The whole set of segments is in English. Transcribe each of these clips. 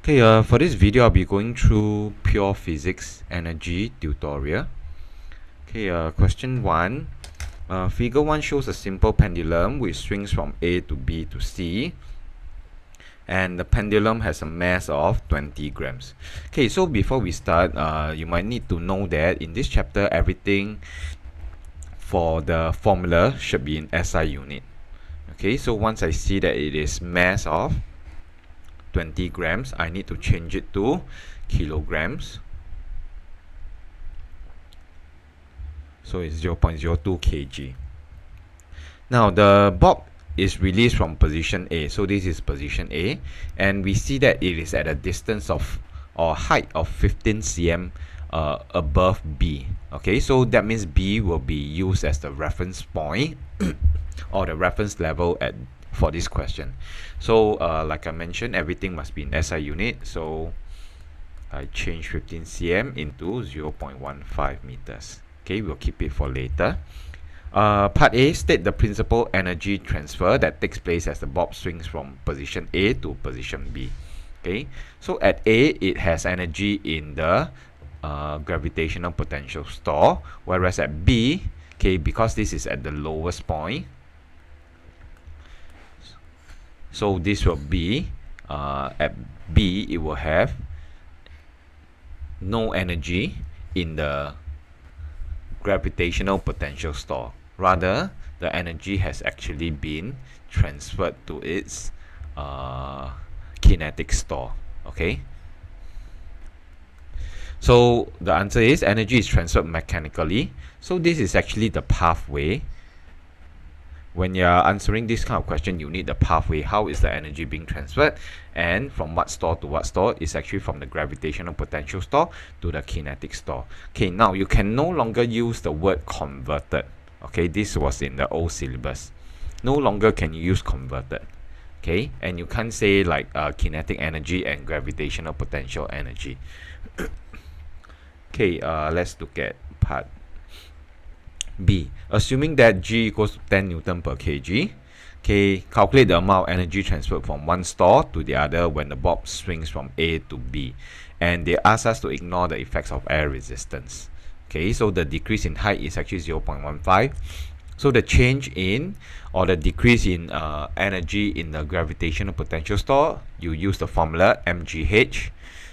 Okay, for this video I'll be going through pure physics energy tutorial. Okay, question 1. Figure 1 shows a simple pendulum which swings from A to B to C, and the pendulum has a mass of 20 grams. Okay, so before we start, you might need to know that in this chapter everything for the formula should be in SI unit. Okay, so once I see that it is mass of 20 grams, I need to change it to kilograms. So it's 0.02 kg. Now the bob is released from position A. So this is position A, and we see that it is at a distance of or height of 15 cm above B. Okay, so that means B will be used as the reference point or the reference level for this question. So like I mentioned, everything must be in SI unit. So I change 15 cm into 0.15 meters. Okay, we'll keep it for later. Part A, state the principal energy transfer that takes place as the bob swings from position A to position B. Okay, so at A, it has energy in the gravitational potential store, whereas at B, okay, because this is at the lowest point, so this will be at B, it will have no energy in the gravitational potential store. Rather, the energy has actually been transferred to its kinetic store. Okay, so the answer is energy is transferred mechanically. So this is actually the pathway. When you're answering this kind of question, you need the pathway. How is the energy being transferred, and from what store to what store? Is actually from the gravitational potential store to the kinetic store. Okay, now you can no longer use the word converted. Okay, this was in the old syllabus. No longer can you use converted. Okay, and you can't say like kinetic energy and gravitational potential energy. Okay, let's look at part B. Assuming that G equals to 10 Newton per kg, okay, calculate the amount of energy transferred from one store to the other when the bob swings from A to B. And they ask us to ignore the effects of air resistance. Okay, so the decrease in height is actually 0.15. So the change in or the decrease in energy in the gravitational potential store, you use the formula mgh.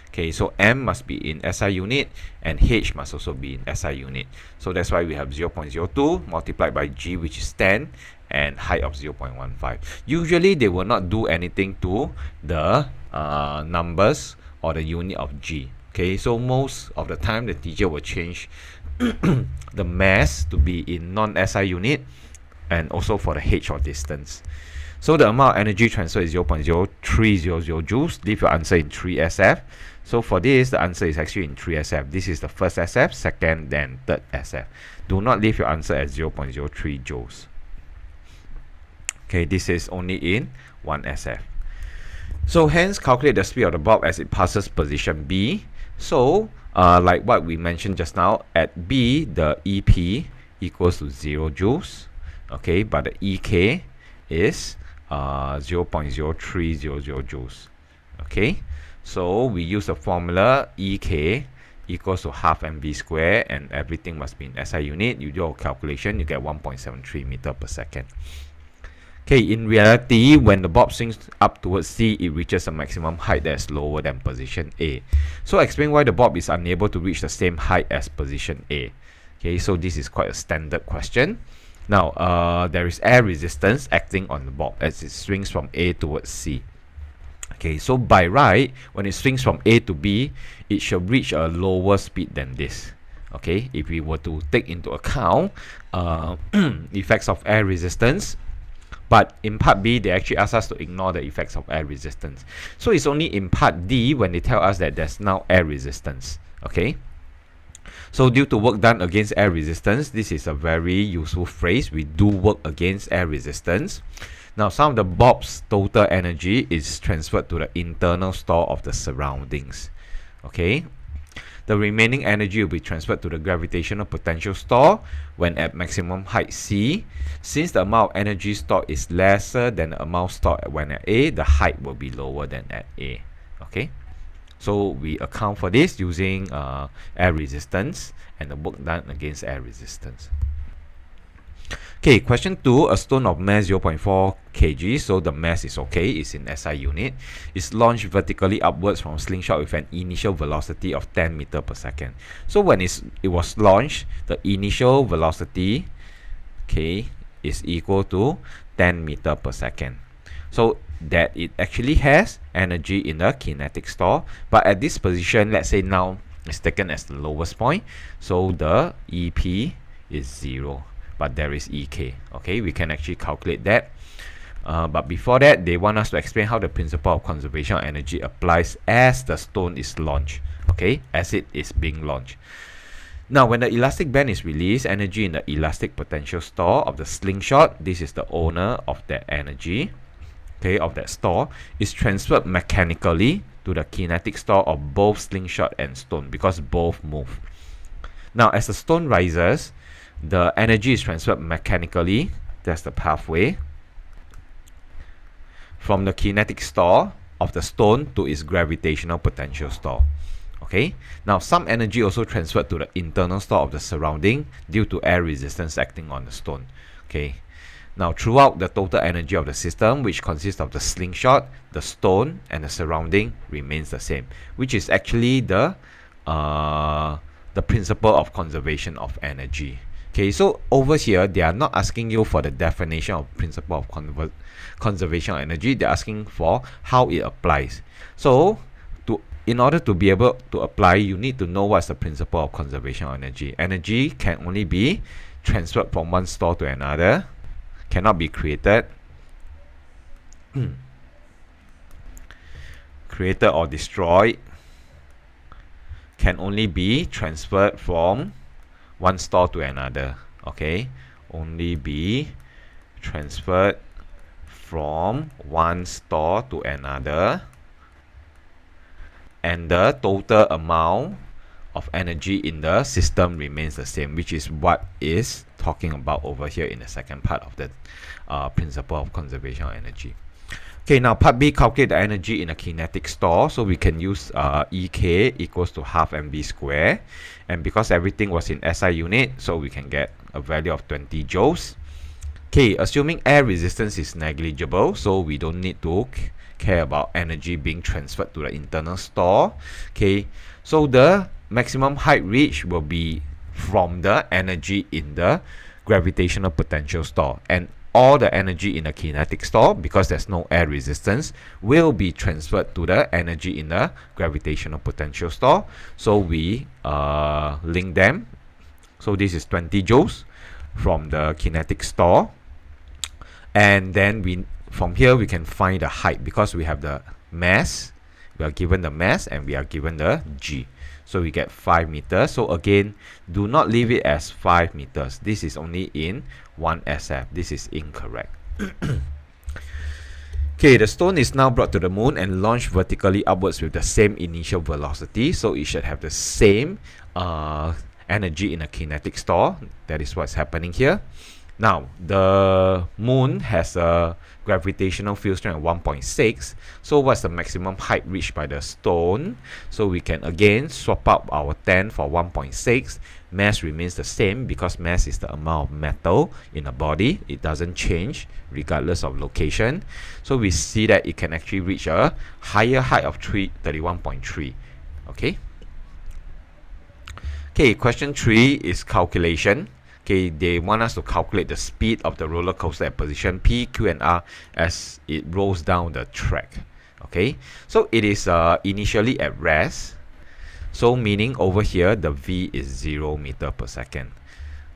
Okay, so m must be in SI unit and h must also be in SI unit. So that's why we have 0.02 multiplied by g, which is 10, and height of 0.15. Usually they will not do anything to the numbers or the unit of g. Okay, so most of the time the teacher will change the mass to be in non-SI unit and also for the h or distance. So the amount of energy transfer is 0.0300 joules. Leave your answer in 3SF. So for this, the answer is actually in 3SF. This is the first SF, second, then third SF. Do not leave your answer at 0.03 joules. Okay, this is only in 1 SF. So hence, calculate the speed of the bob as it passes position B. So, like what we mentioned just now, at B, the EP equals to 0 joules. Okay, but the EK is 0.0300 joules. Okay, so we use the formula EK equals to half mv square, and everything must be in SI unit. You do a calculation, you get 1.73 meter per second. Okay, in reality, when the bob swings up towards C, it reaches a maximum height that is lower than position A. So explain why the bob is unable to reach the same height as position A. Okay, so this is quite a standard question. Now, there is air resistance acting on the bob as it swings from A towards C. Okay, so by right, when it swings from A to B, it should reach a lower speed than this. Okay, if we were to take into account effects of air resistance, but in part B, they actually ask us to ignore the effects of air resistance. So it's only in part D when they tell us that there's now air resistance. Okay. So due to work done against air resistance, this is a very useful phrase. We do work against air resistance. Now, some of the bob's total energy is transferred to the internal store of the surroundings. Okay. The remaining energy will be transferred to the gravitational potential store when at maximum height C. Since the amount of energy stored is lesser than the amount stored when at A, the height will be lower than at A. Okay. So we account for this using air resistance and the work done against air resistance. Okay, question 2, a stone of mass 0.4 kg, so the mass is okay, it's in SI unit, is launched vertically upwards from slingshot with an initial velocity of 10 meter per second. So when it was launched, the initial velocity, okay, is equal to 10 meter per second. So that it actually has energy in the kinetic store, but at this position, let's say now it's taken as the lowest point, so the EP is 0. But there is EK. Okay, we can actually calculate that. But before that, they want us to explain how the principle of conservation of energy applies as the stone is launched. Okay, as it is being launched. Now, when the elastic band is released, energy in the elastic potential store of the slingshot, this is the owner of that energy, okay, of that store, is transferred mechanically to the kinetic store of both slingshot and stone because both move. Now, as the stone rises, the energy is transferred mechanically, that's the pathway, from the kinetic store of the stone to its gravitational potential store. Okay, now some energy also transferred to the internal store of the surrounding due to air resistance acting on the stone. Okay, now throughout the total energy of the system, which consists of the slingshot, the stone, and the surrounding, remains the same, which is actually the principle of conservation of energy. Okay, so over here, they are not asking you for the definition of principle of conservation of energy. They're asking for how it applies. So, in order to be able to apply, you need to know what's the principle of conservation of energy. Energy can only be transferred from one store to another, cannot be created, created or destroyed, can only be transferred from one store to another. Okay, only be transferred from one store to another, and the total amount of energy in the system remains the same, which is what is talking about over here in the second part of the principle of conservation of energy. Okay, now part B, calculate the energy in a kinetic store. So we can use EK equals to half mv square, and because everything was in SI unit, so we can get a value of 20 joules. Okay, assuming air resistance is negligible, so we don't need to care about energy being transferred to the internal store. Okay, so the maximum height reached will be from the energy in the gravitational potential store, and all the energy in the kinetic store, because there's no air resistance, will be transferred to the energy in the gravitational potential store. So we link them. So this is 20 joules from the kinetic store, and then from here we can find the height because we have the mass. We are given the mass and we are given the G. So we get 5 meters. So again, do not leave it as 5 meters. This is only in 1 SF. This is incorrect. Okay, the stone is now brought to the moon and launched vertically upwards with the same initial velocity. So it should have the same energy in a kinetic store. That is what's happening here. Now, the moon has a gravitational field strength of 1.6. So what's the maximum height reached by the stone? So we can again swap out our 10 for 1.6. Mass remains the same because mass is the amount of metal in a body. It doesn't change regardless of location. So we see that it can actually reach a higher height of 31.3. Okay. Okay, question 3 is calculation. Okay, they want us to calculate the speed of the roller coaster at position P, Q, and R as it rolls down the track. Okay, so it is initially at rest. So meaning over here, the V is 0 meter per second.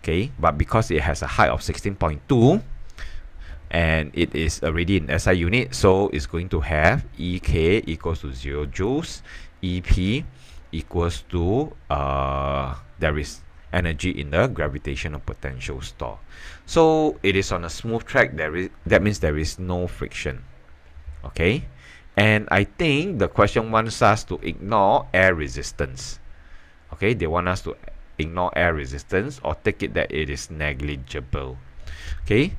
Okay, but because it has a height of 16.2 and it is already in SI unit, so it's going to have EK equals to 0 joules, EP equals to there is energy in the gravitational potential store. So it is on a smooth track. That means there is no friction. Okay, and I think the question wants us to ignore air resistance. Okay, they want us to ignore air resistance or take it that it is negligible. Okay,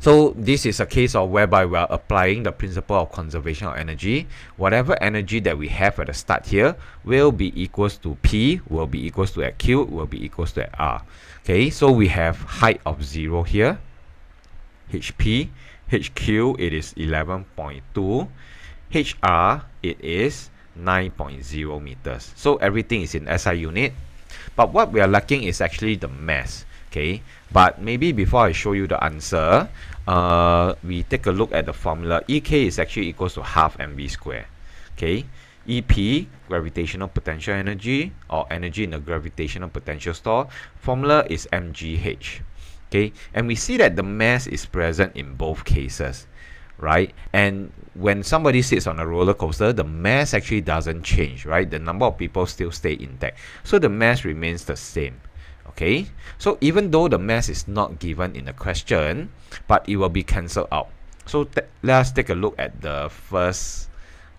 So this is a case of whereby we are applying the principle of conservation of energy. Whatever energy that we have at the start here will be equals to P, will be equals to at Q, will be equals to at R. Okay, so we have height of 0 here. HP, HQ, it is 11.2. HR, it is 9.0 meters. So everything is in SI unit. But what we are lacking is actually the mass. Okay, but maybe before I show you the answer, we take a look at the formula. EK is actually equals to half mv square. Okay, EP, gravitational potential energy, or energy in the gravitational potential store, formula is mgh. Okay, and we see that the mass is present in both cases, right? And when somebody sits on a roller coaster, the mass actually doesn't change, right? The number of people still stay intact, so the mass remains the same. Okay, so even though the mass is not given in the question, but it will be cancelled out. So let's take a look at the first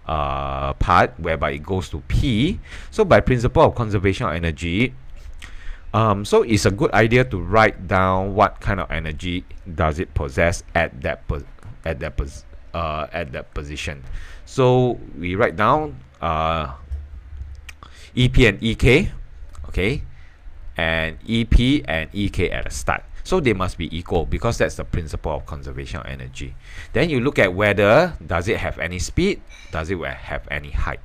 part, whereby it goes to P. So by principle of conservation of energy, so it's a good idea to write down what kind of energy does it possess at that position. So we write down EP and EK, okay, and EP and EK at the start. So they must be equal, because that's the principle of conservation of energy. Then you look at whether does it have any speed, does it have any height.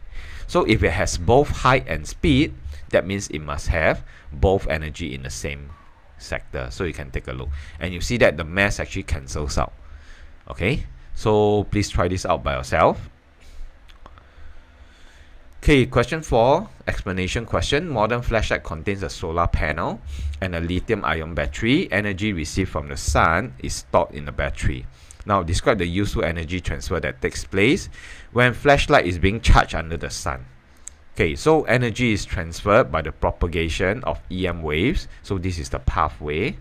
So if it has both height and speed, that means it must have both energy in the same sector. So you can take a look, and you see that the mass actually cancels out. Okay, so please try this out by yourself. Okay, question 4, explanation question. Modern flashlight contains a solar panel and a lithium-ion battery. Energy received from the sun is stored in the battery. Now, describe the useful energy transfer that takes place when flashlight is being charged under the sun. Okay, so energy is transferred by the propagation of EM waves. So this is the pathway.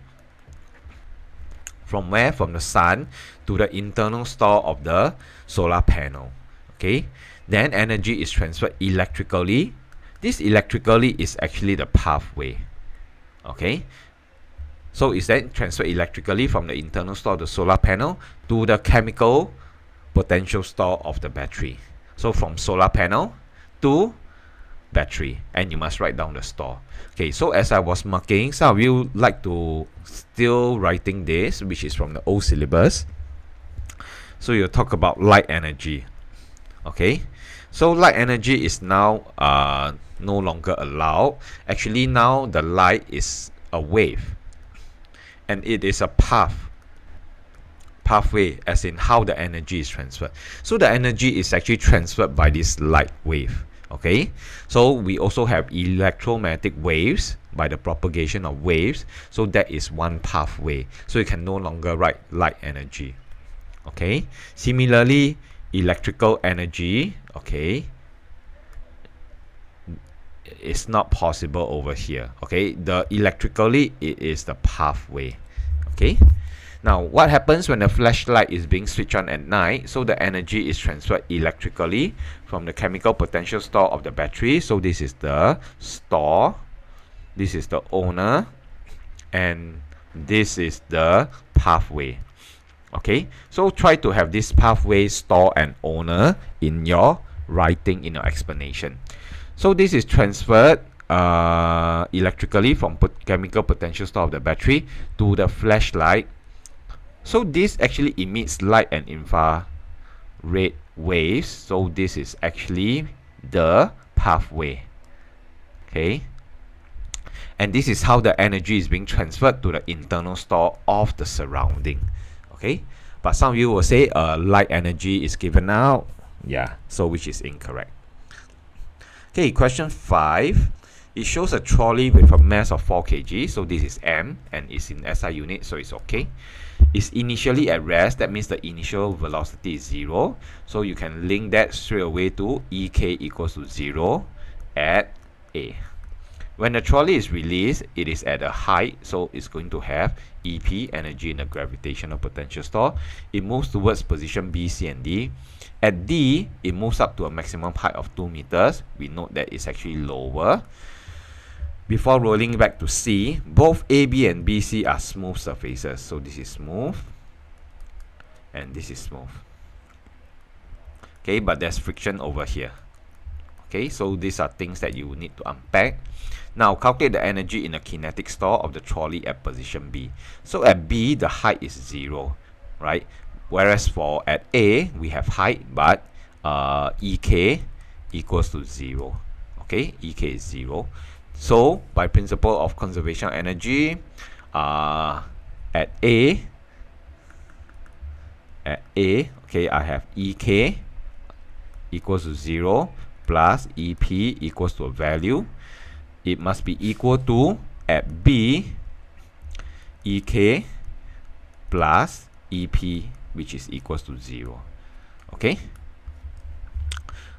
From where? From the sun to the internal store of the solar panel. Okay, then energy is transferred electrically. This electrically is actually the pathway. Okay, so is then transferred electrically from the internal store of the solar panel to the chemical potential store of the battery. So from solar panel to battery, and you must write down the store. Okay, so as I was marking, some of you like to still writing this, which is from the old syllabus. So you talk about light energy. Okay, so light energy is now no longer allowed. Actually, now the light is a wave, and it is a pathway, as in how the energy is transferred. So the energy is actually transferred by this light wave. Okay, so we also have electromagnetic waves by the propagation of waves. So that is one pathway. So you can no longer write light energy. Okay, similarly, electrical energy, okay, it's not possible over here. Okay, the electrically, it is the pathway. Okay, now what happens when the flashlight is being switched on at night? So the energy is transferred electrically from the chemical potential store of the battery. So this is the store, this is the owner, and this is the pathway. Okay, so try to have this pathway, store, and owner in your writing, in your explanation. So this is transferred electrically from chemical potential store of the battery to the flashlight. So this actually emits light and infrared waves. So this is actually the pathway. Okay, and this is how the energy is being transferred to the internal store of the surrounding. Okay, but some of you will say light energy is given out. Yeah, so which is incorrect. Okay, question 5. It shows a trolley with a mass of 4 kg. So this is M, and it's in SI unit, so it's okay. It's initially at rest. That means the initial velocity is 0. So you can link that straight away to EK equals to 0 at A. When the trolley is released, it is at a height, so it's going to have EP, energy in the gravitational potential store. It moves towards position B, C, and D. At D, it moves up to a maximum height of 2 meters. We note that it's actually lower. Before rolling back to C, both AB and BC are smooth surfaces. So this is smooth. and this is smooth. Okay, but there's friction over here. Okay, so these are things that you need to unpack. Now calculate the energy in the kinetic store of the trolley at position B. So at B, the height is 0, right? Whereas for at A, we have height, but EK equals to 0. Okay, EK is 0. So by principle of conservation of energy, at A, okay, I have EK equals to 0 plus EP equals to a value. It must be equal to, at B, EK plus EP, which is equals to 0. Okay,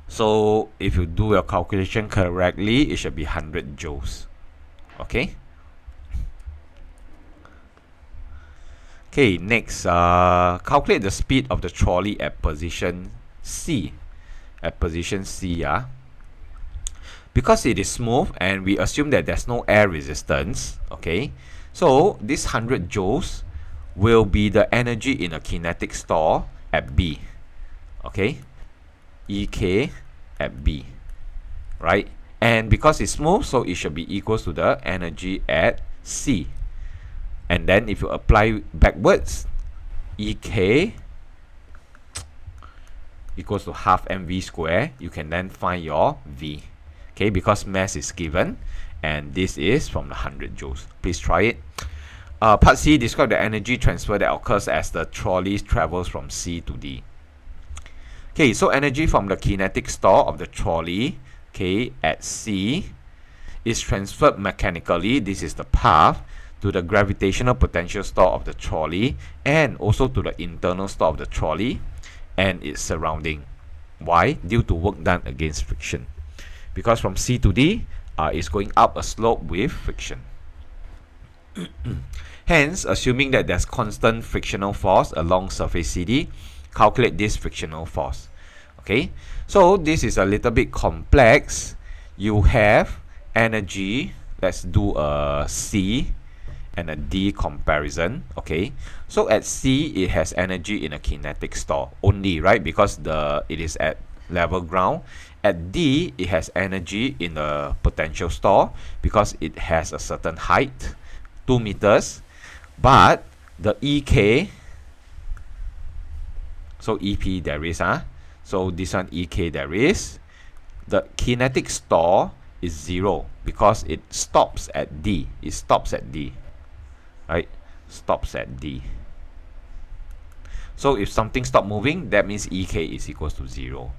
so if you do your calculation correctly, it should be 100 joules. Okay. Okay, next, calculate the speed of the trolley at position C. At position C, because it is smooth and we assume that there's no air resistance, okay, so this 100 joules will be the energy in a kinetic store at B, okay, EK at B, right? And because it's smooth, so it should be equals to the energy at C. And then if you apply backwards, EK equals to half mv square, you can then find your V. Okay, because mass is given, and this is from the 100 joules. Please try it. Part C, describe the energy transfer that occurs as the trolley travels from C to D. Okay, so energy from the kinetic store of the trolley, okay, at C is transferred mechanically, this is the path, to the gravitational potential store of the trolley and also to the internal store of the trolley and its surrounding. Why? Due to work done against friction. Because from C to D, it's going up a slope with friction. Hence, assuming that there's constant frictional force along surface CD, calculate this frictional force. Okay, so this is a little bit complex. You have energy. Let's do a C and a D comparison. Okay, so at C, it has energy in a kinetic store only, right? Because it is at level ground. At D, it has energy in the potential store because it has a certain height, 2 meters. But the EK, so EP there is, so this one EK there is. The kinetic store is 0 because it stops at D. It stops at D, right? Stops at D. So if something stops moving, that means EK is equals to 0.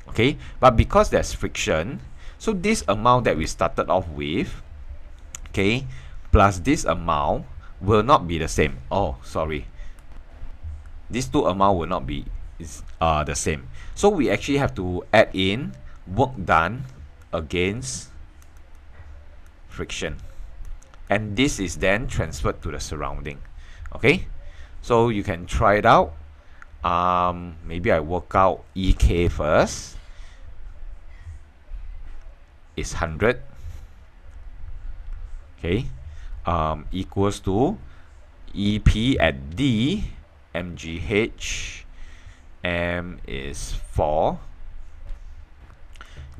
Okay, but because there's friction, so this amount that we started off with, okay, plus this amount will not be the same. Oh, sorry. These two amounts will not be the same. So we actually have to add in work done against friction. And this is then transferred to the surrounding. Okay, so you can try it out. Maybe I work out EK first. It's 100. Okay, equals to EP at D, mgh, m is 4,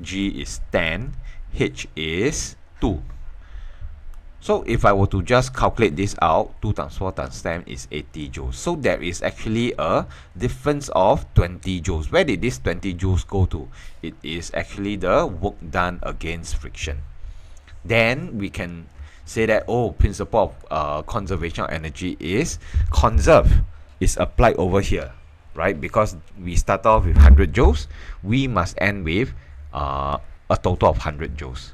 g is 10, h is 2. So if I were to just calculate this out, 2 times 4 times 10 is 80 joules. So there is actually a difference of 20 joules. Where did this 20 joules go to? It is actually the work done against friction. Then we can say that, oh, principle of conservation of energy is conserve is applied over here, right? Because we start off with 100 joules, we must end with a total of 100 joules.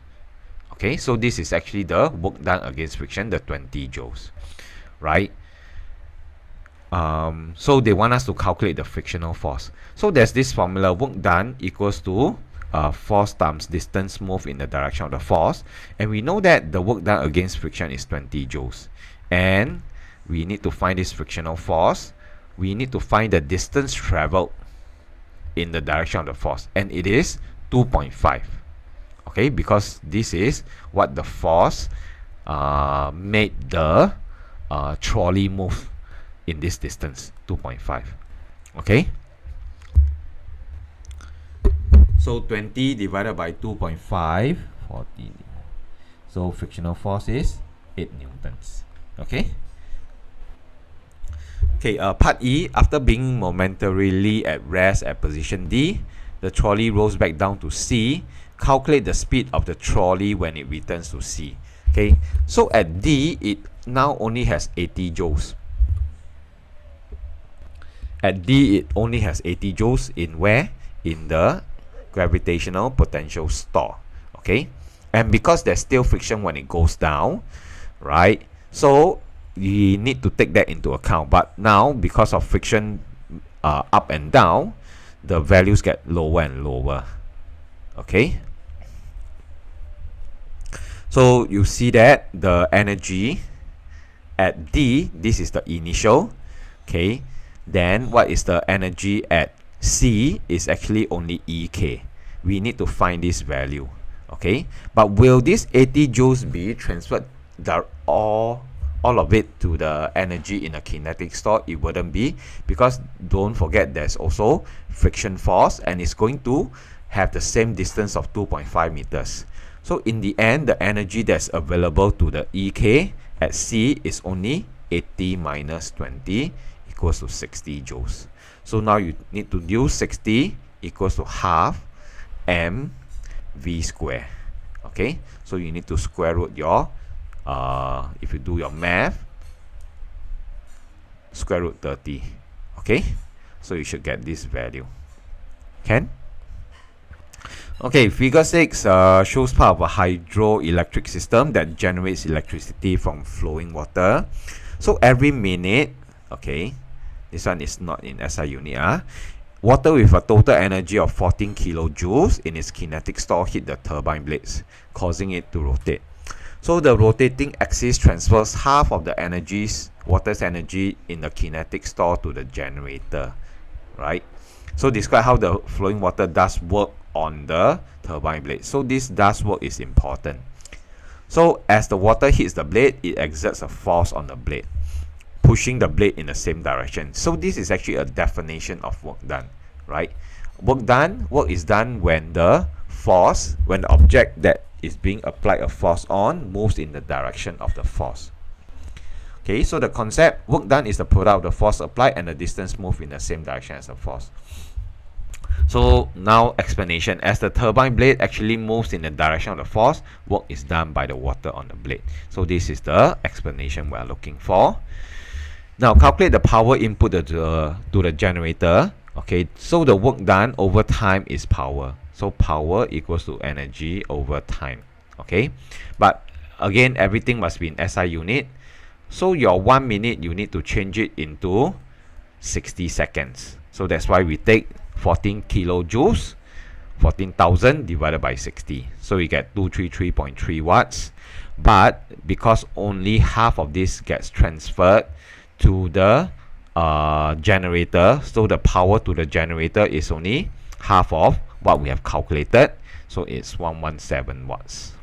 Okay, so this is actually the work done against friction, the 20 joules, right? So they want us to calculate the frictional force. So there's this formula, work done equals to force times distance moved in the direction of the force. And we know that the work done against friction is 20 joules. And we need to find this frictional force. We need to find the distance traveled in the direction of the force. And it is 2.5. Okay, because this is what the force made the trolley move in this distance, 2.5. Okay. So 20 divided by 2.5, 40. So frictional force is 8 newtons. Okay. Okay, part E, after being momentarily at rest at position D, the trolley rolls back down to C. Calculate the speed of the trolley when it returns to C. Okay, so at D, it now only has 80 joules. At D, it only has 80 joules in where? In the gravitational potential store. Okay, and because there's still friction when it goes down, right? So you need to take that into account. But now, because of friction up and down, the values get lower and lower. Okay. So you see that the energy at D, this is the initial. Okay. Then what is the energy at C is actually only EK. We need to find this value. Okay. But will this 80 joules be transferred all of it to the energy in a kinetic store? It wouldn't be, because don't forget there's also friction force, and it's going to have the same distance of 2.5 meters. So in the end, the energy that's available to the EK at C is only 80 minus 20 equals to 60 joules. So now you need to use 60 equals to half mv square. Okay, so you need to square root your if you do your math, square root 30. Okay, so you should get this value. Can? Okay, figure 6 shows part of a hydroelectric system that generates electricity from flowing water. So every minute, okay, this one is not in SI unit. Water with a total energy of 14 kilojoules in its kinetic store hit the turbine blades, causing it to rotate. So the rotating axis transfers half of the water's energy in the kinetic store to the generator, right? So describe how the flowing water does work on the turbine blade. So this does work is important. So as the water hits the blade, it exerts a force on the blade, pushing the blade in the same direction. So this is actually a definition of work done, right? Work is done when the object that is being applied a force on moves in the direction of the force. Okay, so the concept, work done is the product of the force applied and the distance moved in the same direction as the force. So now explanation, as the turbine blade actually moves in the direction of the force, work is done by the water on the blade. So this is the explanation we are looking for. Now calculate the power input to the generator. Okay, so the work done over time is power. So power equals to energy over time. Okay, but again, everything must be in SI unit. So your 1 minute, you need to change it into 60 seconds. So that's why we take 14 kilojoules, 14,000 divided by 60. So we get 233.3 watts. But because only half of this gets transferred to the generator, so the power to the generator is only half of what we have calculated. So it's 117 watts.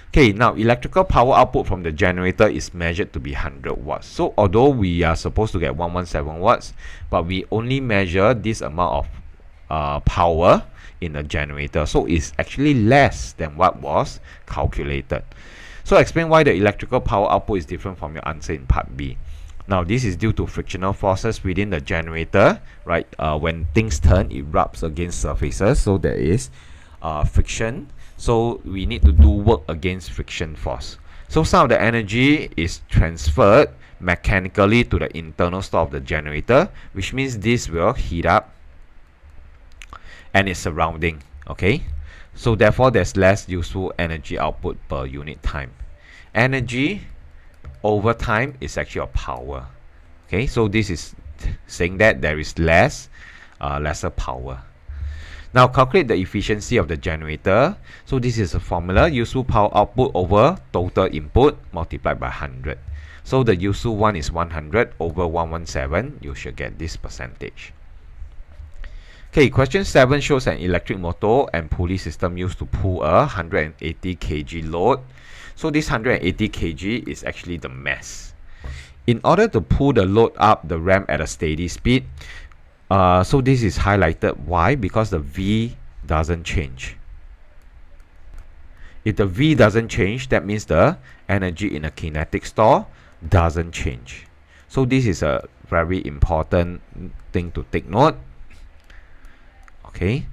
Okay, now electrical power output from the generator is measured to be 100 watts. So although we are supposed to get 117 watts, but we only measure this amount of power in the generator. So it's actually less than what was calculated. So explain why the electrical power output is different from your answer in part B. Now this is due to frictional forces within the generator, right? When things turn, it rubs against surfaces, so there is friction. So we need to do work against friction force. So some of the energy is transferred mechanically to the internal store of the generator, which means this will heat up and its surrounding. Okay, so therefore there's less useful energy output per unit time. Energy over time is actually a power. Okay, so this is saying that there is lesser power. Now calculate the efficiency of the generator. So this is a formula, useful power output over total input multiplied by 100. So the useful one is 100 over 117. You should get this percentage. Okay, question 7 shows an electric motor and pulley system used to pull a 180 kg load. So this 180 kg is actually the mass. In order to pull the load up the ramp at a steady speed, So this is highlighted. Why? Because the V doesn't change. If the V doesn't change, that means the energy in a kinetic store doesn't change. So this is a very important thing to take note. Okay.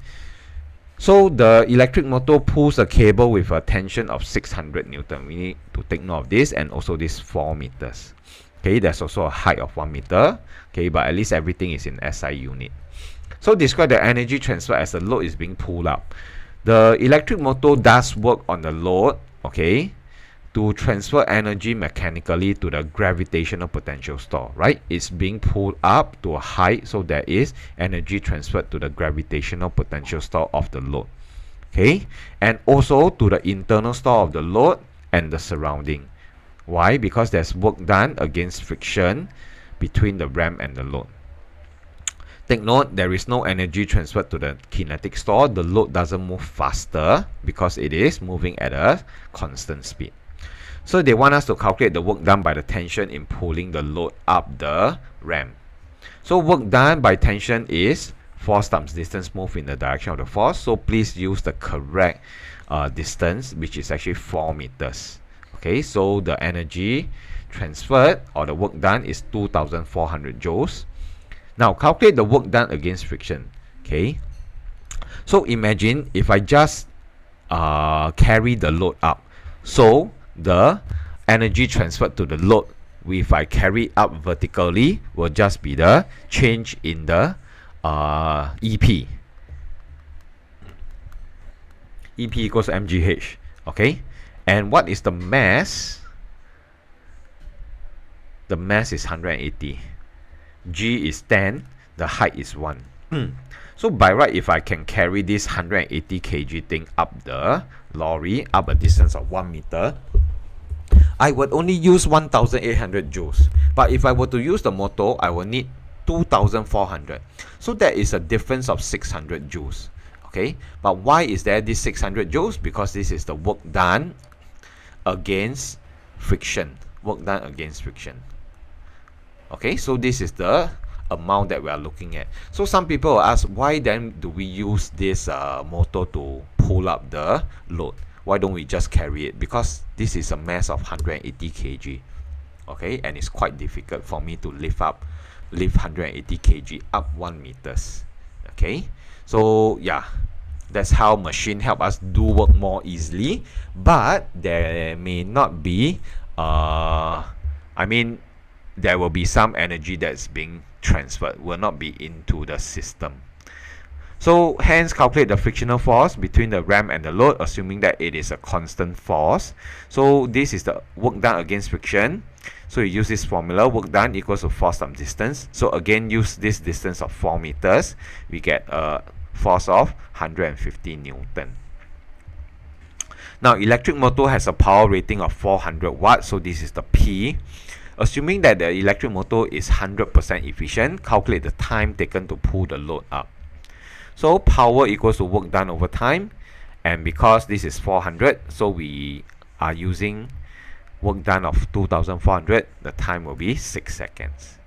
So the electric motor pulls a cable with a tension of 600 Newton. We need to take note of this, and also this 4 meters. Okay, there's also a height of 1 meter. Okay, but at least everything is in SI unit. So describe the energy transfer as the load is being pulled up. The electric motor does work on the load, okay, to transfer energy mechanically to the gravitational potential store, right? It's being pulled up to a height, so there is energy transferred to the gravitational potential store of the load, okay, and also to the internal store of the load and the surrounding. Why? Because there's work done against friction between the ram and the load. Take note, there is no energy transferred to the kinetic store. The load doesn't move faster because it is moving at a constant speed. So they want us to calculate the work done by the tension in pulling the load up the ram. So work done by tension is force times distance moved in the direction of the force. So please use the correct distance, which is actually 4 meters. Okay, so the energy transferred or the work done is 2,400 joules. Now calculate the work done against friction. Okay, so imagine if I just carry the load up. So the energy transferred to the load, if I carry up vertically, will just be the change in the EP. EP equals mgh. Okay, and what is the mass? The mass is 180. G is 10. The height is 1. So by right, if I can carry this 180 kg thing up the lorry, up a distance of 1 meter, I would only use 1,800 joules. But if I were to use the motor, I will need 2,400. So that is a difference of 600 joules. Okay, but why is there this 600 joules? Because this is the work done against friction. Work done against friction. Okay, so this is the amount that we are looking at. So some people will ask, why then do we use this motor to pull up the load? Why don't we just carry it? Because this is a mass of 180 kg. Okay, and it's quite difficult for me to lift 180 kg up 1 meters. Okay, so yeah, that's how machine help us do work more easily. But there may not be there will be some energy that's being transferred, will not be into the system. So hence calculate the frictional force between the ram and the load, assuming that it is a constant force. So this is the work done against friction. So you use this formula, work done equals to force times distance. So again, use this distance of 4 meters. We get a force of 150 Newton. Now electric motor has a power rating of 400 watts. So this is the P. Assuming that the electric motor is 100% efficient, calculate the time taken to pull the load up. So power equals to work done over time, and because this is 400, so we are using work done of 2,400, the time will be 6 seconds.